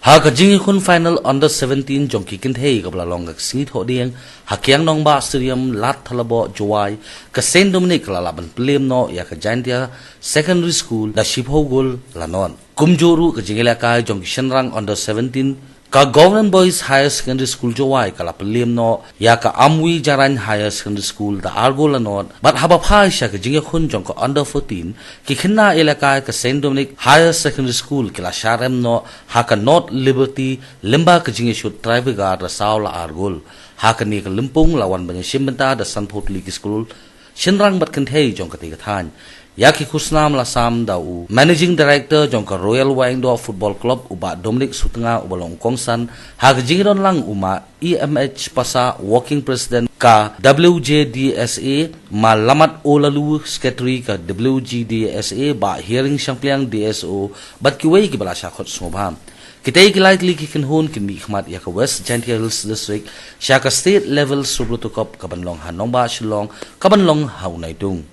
Ha Jowai kun final under 17 jong kikin thei kabla long ka singit ho ding ha kyang nong ba stadium lat thalabo Jowai ka Saint Dominic la laban plem no ya ka Jantia secondary school da Shibhogul lanon kumjoru ka jingela ka jong kishanrang under 17 ka Government Boys Higher Secondary School Jowai kala plem no ya ka Amwi Jaran Higher Secondary School da Argo lanon but haba phai sha ka jingya khun jong ka under 14 ki khinna elaka ka Saint Dominic Higher Secondary School kila sharem no ha ka North Liberty limba ka jingya shut traffic guard da saula Argol ha ka ni ka limpung lawan banya shimbenta da Sanpot League School shinrang bat kan thei jong ka ti ka than Yaki Kusnam la Sam Dau, Managing Director Jongka Royal Wangdo Football Club uba Dominic Sutenga ubalong Kongsan, hag jingiron lang uma EMH Pasa Working President ka WJDSA malamat olalu Secretary ka WGDSA ba hearing siyangpliang DSO bat kiway kibala siya kot sumobham. Kitay likely kikin hun kin mikmat ya ka West Jantia Hills District siya ka State Level Subroto Cup kabanlong hanong ba silong kabanlong haunay dung.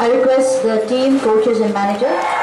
I request the team, coaches and manager